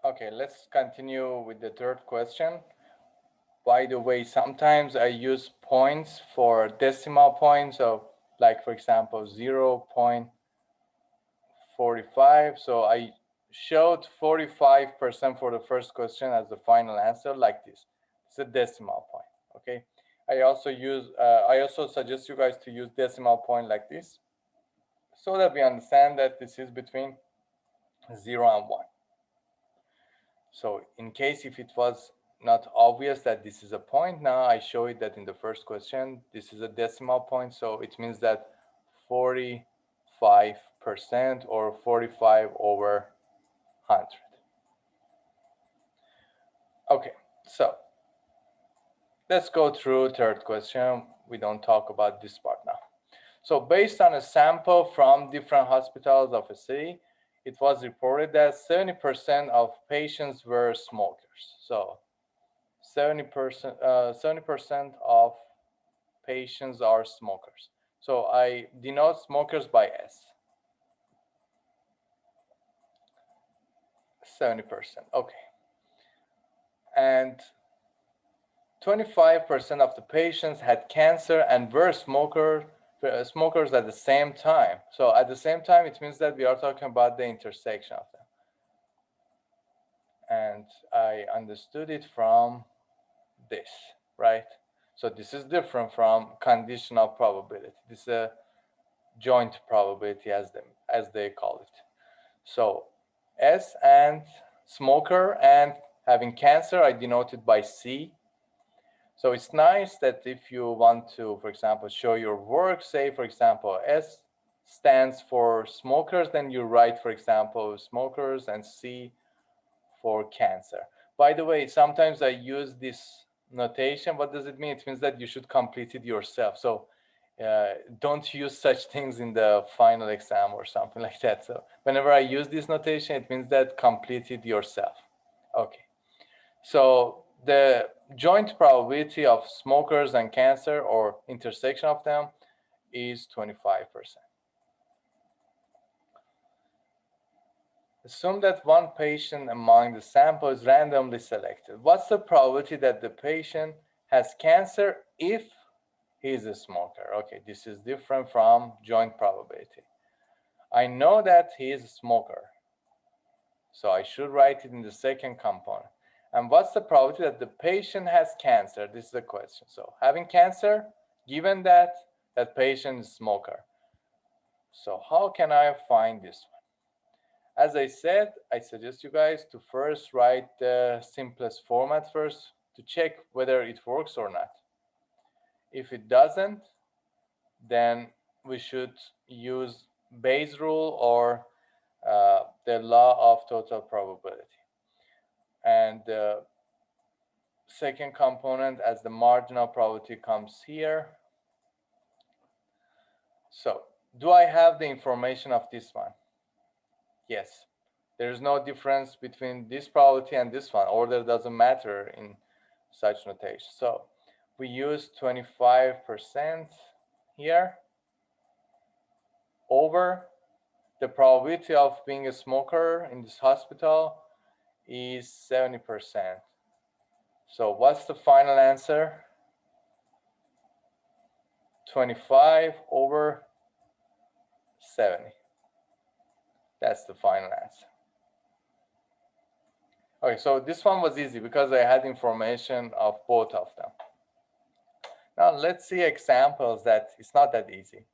Okay, let's continue with the third question. By the way, sometimes I use points for decimal points of, like, for example, 0.45. So I showed 45% for the first question as the final answer, like this. It's a decimal point. Okay. I also suggest you guys to use decimal point like this, so that we understand that this is between 0 and 1. So in case if it was not obvious that this is a point, now I show it that in the first question, this is a decimal point. So it means that 45% or 45 over 100. Okay, so let's go through third question. We don't talk about this part now. So based on a sample from different hospitals of a city, it was reported that 70% of patients were smokers. So 70% of patients are smokers. So I denote smokers by S. 70%. Okay. And 25% of the patients had cancer and were smokers at the same time. So at the same time, it means that we are talking about the intersection of them. And I understood it from this, right? So this is different from conditional probability. This is a joint probability, as they call it. So S and smoker and having cancer, I denoted by C. So it's nice that if you want to, for example, show your work, say, for example, S stands for smokers, then you write, for example, smokers and C for cancer. By the way, sometimes I use this notation. What does it mean? It means that you should complete it yourself. So don't use such things in the final exam or something like that. So whenever I use this notation, it means that complete it yourself. Okay. So the joint probability of smokers and cancer, or intersection of them, is 25%. Assume that one patient among the sample is randomly selected. What's the probability that the patient has cancer if he is a smoker? Okay, this is different from joint probability. I know that he is a smoker, so I should write it in the second component. And what's the probability that the patient has cancer? This is the question. So having cancer, given that that patient is a smoker. So how can I find this one? As I said, I suggest you guys to first write the simplest format first to check whether it works or not. If it doesn't, then we should use Bayes rule or the law of total probability. And the second component as the marginal probability comes here. So do I have the information of this one? Yes. There is no difference between this probability and this one. Order doesn't matter in such notation. So we use 25% here over the probability of being a smoker in this hospital is 70%. So what's the final answer? 25 over 70. That's the final answer. Okay, so this one was easy because I had information of both of them. Now let's see examples that it's not that easy.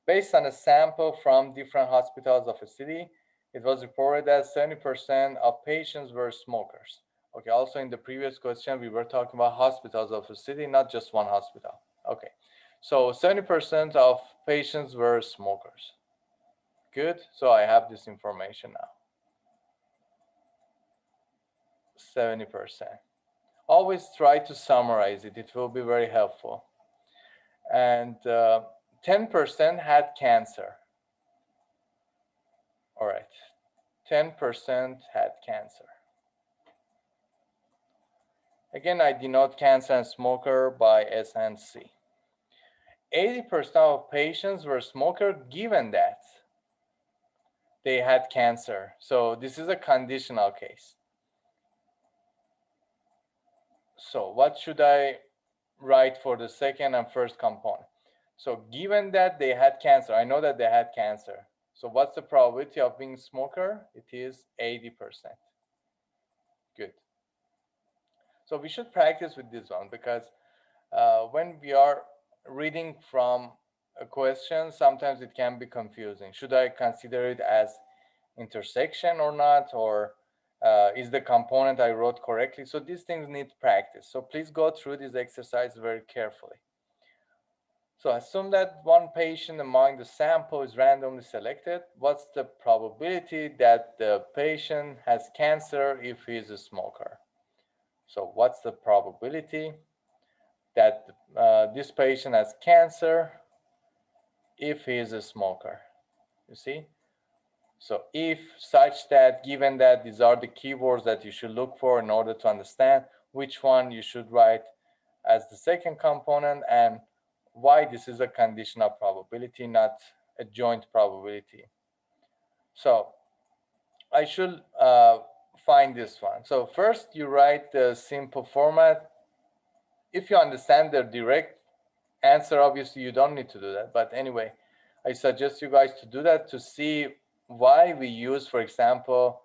Based on a sample from different hospitals of a city, it was reported that 70% of patients were smokers. Okay, also in the previous question, we were talking about hospitals of a city, not just one hospital. Okay, so 70% of patients were smokers. Good, so I have this information now. 70%. Always try to summarize it. It will be very helpful. And 10% had cancer. All right, 10% had cancer. Again, I denote cancer and smoker by S and C. 80% of patients were smoker given that they had cancer. So this is a conditional case. So what should I write for the second and first component? So given that they had cancer, I know that they had cancer. So what's the probability of being a smoker? It is 80%. Good. So we should practice with this one, because when we are reading from a question, sometimes it can be confusing. Should I consider it as intersection or not? Or is the component I wrote correctly? So these things need practice. So please go through this exercise very carefully. So assume that one patient among the sample is randomly selected. What's the probability that the patient has cancer if he is a smoker? So what's the probability that this patient has cancer if he is a smoker? You see? So if such that, given that these are the keywords that you should look for in order to understand which one you should write as the second component, and why this is a conditional probability, not a joint probability. So I should find this one. So first you write the simple format. If you understand the direct answer, obviously you don't need to do that. But anyway, I suggest you guys to do that to see why we use, for example,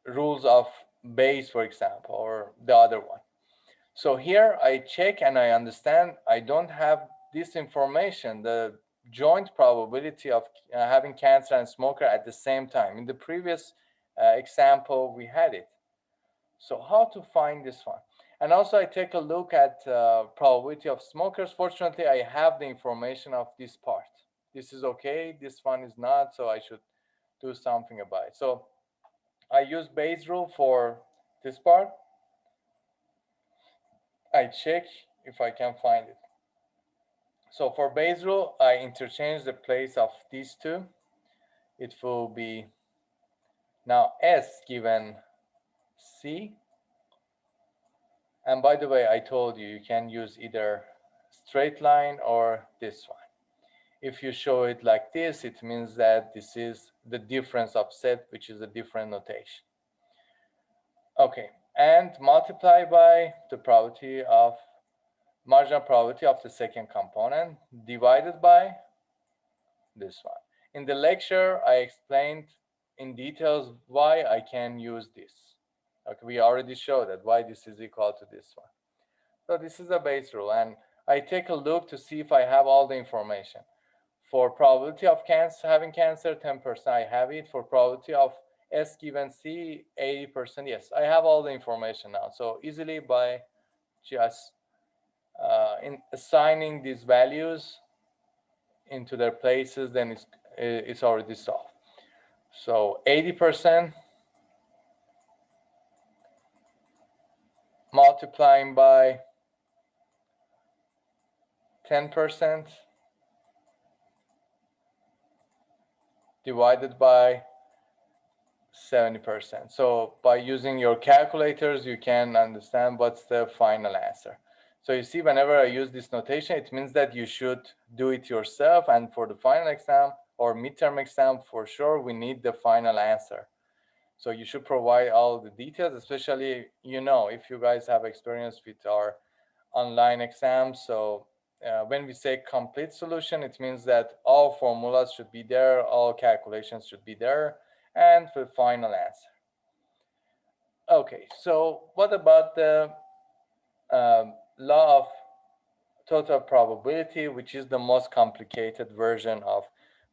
rules of Bayes, for example, or the other one. So here I check and I understand I don't have this information, the joint probability of having cancer and smoker at the same time. In the previous example, we had it. So how to find this one? And also I take a look at probability of smokers. Fortunately, I have the information of this part. This is okay, this one is not, so I should do something about it. So I use Bayes rule for this part. I check if I can find it. So for Bayes rule, I interchange the place of these two. It will be now S given C. And by the way, I told you, you can use either straight line or this one. If you show it like this, it means that this is the difference of set, which is a different notation. Okay, and multiply by the probability of marginal probability of the second component divided by this one. In the lecture, I explained in details why I can use this. Okay, we already showed that why this is equal to this one. So this is a Bayes rule, and I take a look to see if I have all the information. For probability of cancer, having cancer, 10%, I have it. For probability of S given C, 80%, yes, I have all the information now. So easily by just in assigning these values into their places, then it's already solved. So 80% multiplying by 10% divided by 70%. So by using your calculators, you can understand what's the final answer. So you see, whenever I use this notation, it means that you should do it yourself. And for the final exam or midterm exam, for sure, we need the final answer. So you should provide all the details, especially, if you guys have experience with our online exams. So when we say complete solution, it means that all formulas should be there, all calculations should be there, and the final answer. Okay, so what about the law of total probability, which is the most complicated version of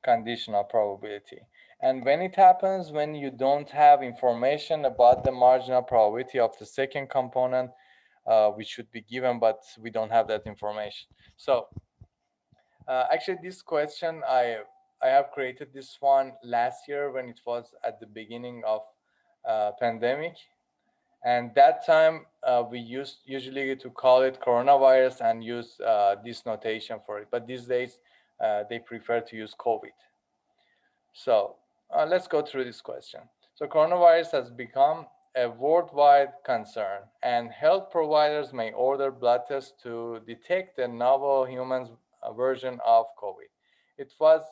conditional probability? And when it happens, when you don't have information about the marginal probability of the second component, which should be given, but we don't have that information. So actually, this question, I have created this one last year when it was at the beginning of pandemic. And that time we used usually to call it coronavirus and use this notation for it. But these days they prefer to use COVID. So let's go through this question. So coronavirus has become a worldwide concern, and health providers may order blood tests to detect the novel human version of COVID. It was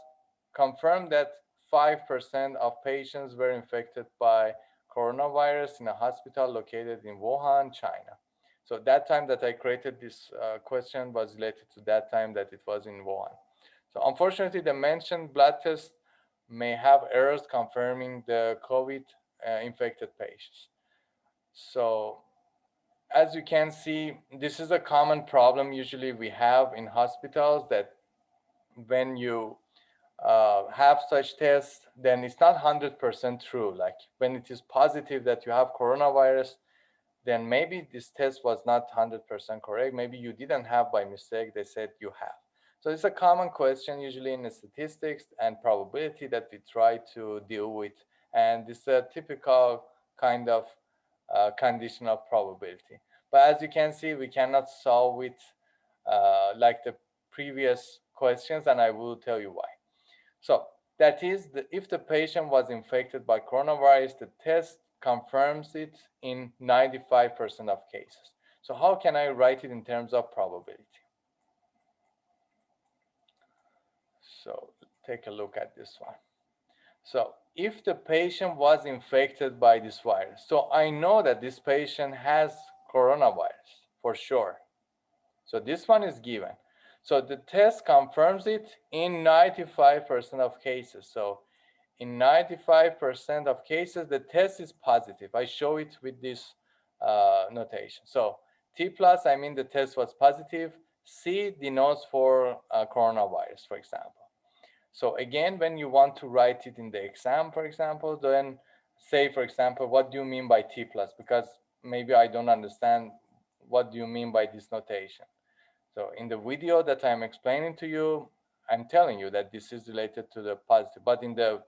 confirmed that 5% of patients were infected by coronavirus in a hospital located in Wuhan, China. So that time that I created this question was related to that time that it was in Wuhan. So unfortunately, the mentioned blood test may have errors confirming the COVID infected patients. So as you can see, this is a common problem usually we have in hospitals, that when you have such tests, then it's not 100% true. Like when it is positive that you have coronavirus, then maybe this test was not 100% correct. Maybe you didn't have by mistake, they said you have. So it's a common question usually in the statistics and probability that we try to deal with. And it's a typical kind of conditional probability. But as you can see, we cannot solve it like the previous questions, and I will tell you why. So that is, if the patient was infected by coronavirus, the test confirms it in 95% of cases. So how can I write it in terms of probability? So take a look at this one. So if the patient was infected by this virus, so I know that this patient has coronavirus for sure. So this one is given. So the test confirms it in 95% of cases. So in 95% of cases, the test is positive. I show it with this notation. So T plus, I mean the test was positive. C denotes for coronavirus, for example. So again, when you want to write it in the exam, for example, then say, for example, what do you mean by T plus? Because maybe I don't understand what do you mean by this notation. So in the video that I'm explaining to you, I'm telling you that this is related to the positive, but in the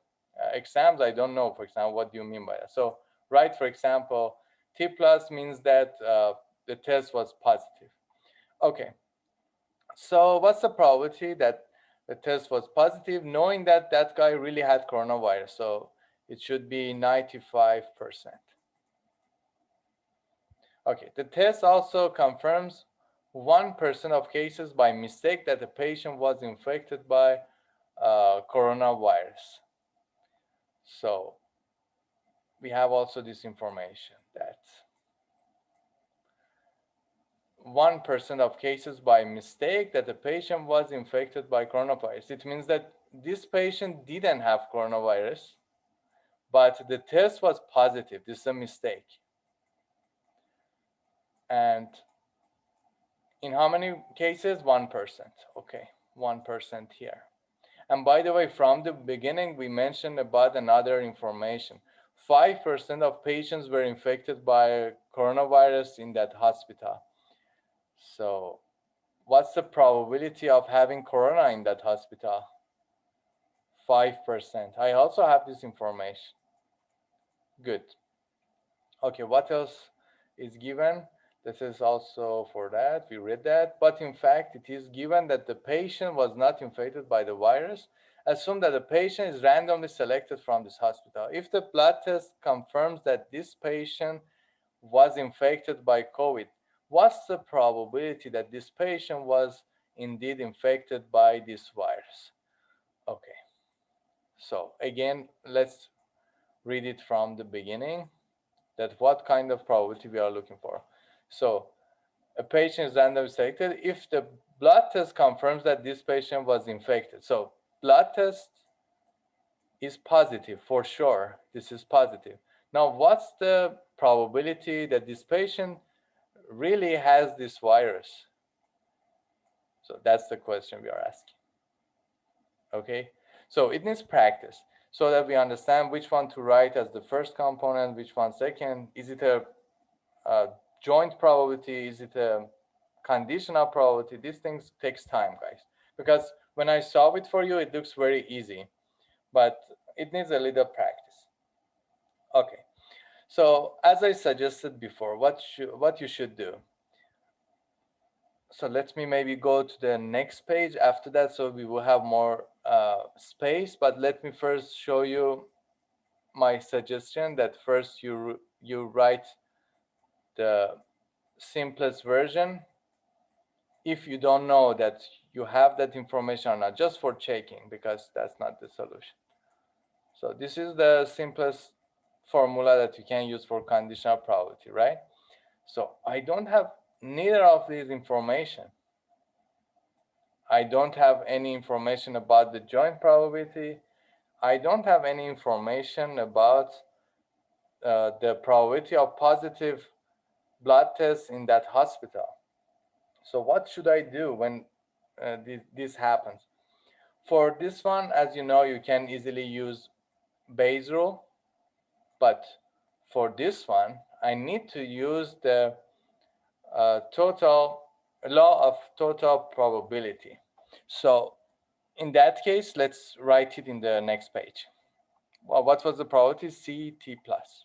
exams, I don't know, for example, what do you mean by that? So write, for example, T plus means that the test was positive. Okay, so what's the probability that the test was positive, knowing that that guy really had coronavirus? So it should be 95%. Okay, the test also confirms 1% of cases by mistake that the patient was infected by coronavirus. So we have also this information that 1% of cases by mistake that the patient was infected by coronavirus. It means that this patient didn't have coronavirus, but the test was positive. This is a mistake. And in how many cases? 1%. Okay, 1% here. And by the way, from the beginning, we mentioned about another information. 5% of patients were infected by coronavirus in that hospital. So what's the probability of having corona in that hospital? 5%. I also have this information. Good. Okay, what else is given? This is also for that, we read that. But in fact, it is given that the patient was not infected by the virus. Assume that the patient is randomly selected from this hospital. If the blood test confirms that this patient was infected by COVID, what's the probability that this patient was indeed infected by this virus? Okay, so again, let's read it from the beginning, that what kind of probability we are looking for. So a patient is randomly selected if the blood test confirms that this patient was infected. So blood test is positive for sure. This is positive. Now, what's the probability that this patient really has this virus? So that's the question we are asking. Okay, so it needs practice so that we understand which one to write as the first component, which one second. Is it a joint probability? Is it a conditional probability? These things takes time, guys, because when I solve it for you, it looks very easy, but it needs a little practice. Okay, so as I suggested before, what you should do. So let me maybe go to the next page after that, so we will have more space. But let me first show you my suggestion that first you write the simplest version. If you don't know that you have that information or not, just for checking, because that's not the solution. So this is the simplest formula that you can use for conditional probability, right? So I don't have neither of these information. I don't have any information about the joint probability. I don't have any information about the probability of positive blood tests in that hospital. So what should I do when this happens? For this one, as you know, you can easily use Bayes rule, but for this one, I need to use the law of total probability. So in that case, let's write it in the next page. Well, what was the probability? CT plus.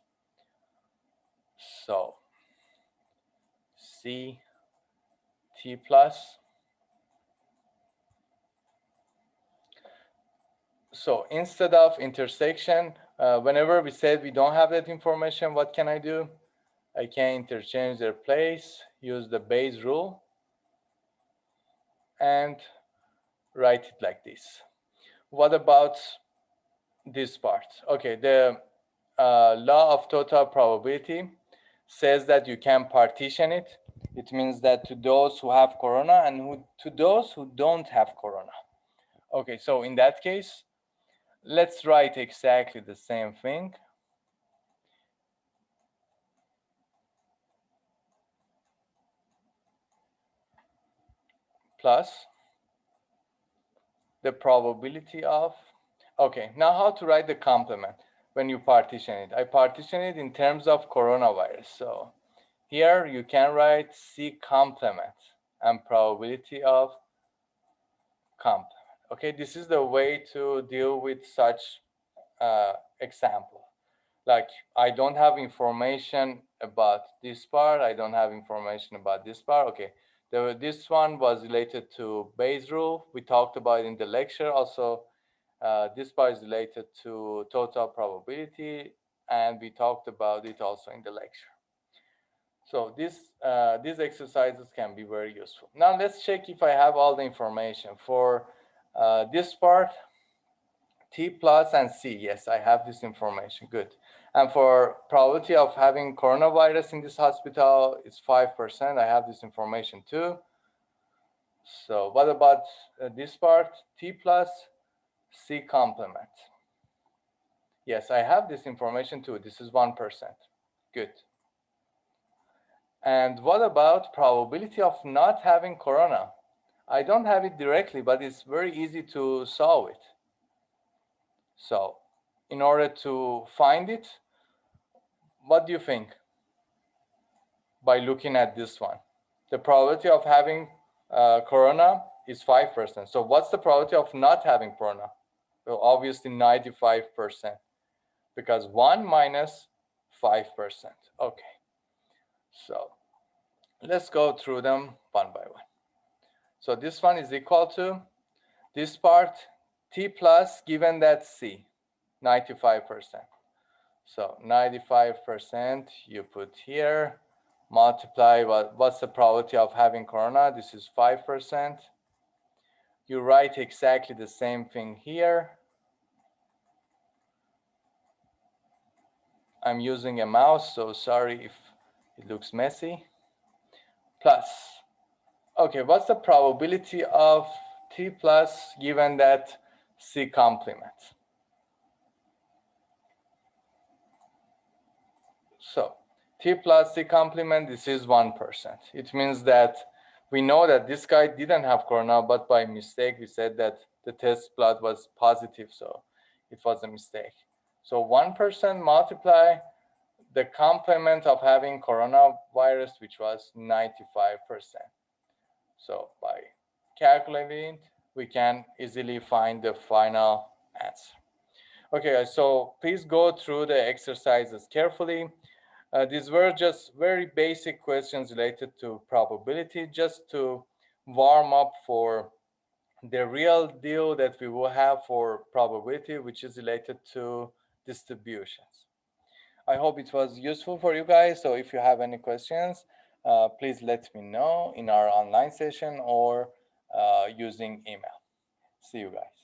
So CT plus. So instead of intersection, whenever we said we don't have that information, what can I do? I can interchange their place, use the Bayes rule, and write it like this. What about this part? Okay, the law of total probability says that you can partition it. It means that to those who have corona and to those who don't have corona. Okay, so in that case, let's write exactly the same thing. Plus the probability of, okay, now how to write the complement when you partition it? I partition it in terms of coronavirus. So here you can write C complement and probability of complement. Okay, this is the way to deal with such example. Like, I don't have information about this part, I don't have information about this part. Okay, this one was related to Bayes rule. We talked about it in the lecture. Also, this part is related to total probability, and we talked about it also in the lecture. So these exercises can be very useful. Now let's check if I have all the information. For this part, T plus and C, yes, I have this information, good. And for probability of having coronavirus in this hospital, it's 5%, I have this information too. So what about this part, T plus, C complement? Yes, I have this information too, this is 1%, good. And what about probability of not having corona? I don't have it directly, but it's very easy to solve it. So in order to find it, what do you think? By looking at this one, the probability of having corona is 5%. So what's the probability of not having corona? Well, obviously 95%, because 1 minus 5%. Okay, so let's go through them one by one. So this one is equal to this part, T plus, given that C, 95%. So 95% you put here, multiply what's the probability of having corona? This is 5%. You write exactly the same thing here. I'm using a mouse, so sorry if it looks messy. Plus, okay, what's the probability of T plus given that C complement? So T plus C complement, this is 1%. It means that we know that this guy didn't have corona, but by mistake we said that the test blood was positive, so it was a mistake. So 1% multiply the complement of having coronavirus, which was 95%. So by calculating it, we can easily find the final answer. Okay, so please go through the exercises carefully. These were just very basic questions related to probability, just to warm up for the real deal that we will have for probability, which is related to distributions. I hope it was useful for you guys. So if you have any questions, please let me know in our online session or using email. See you guys.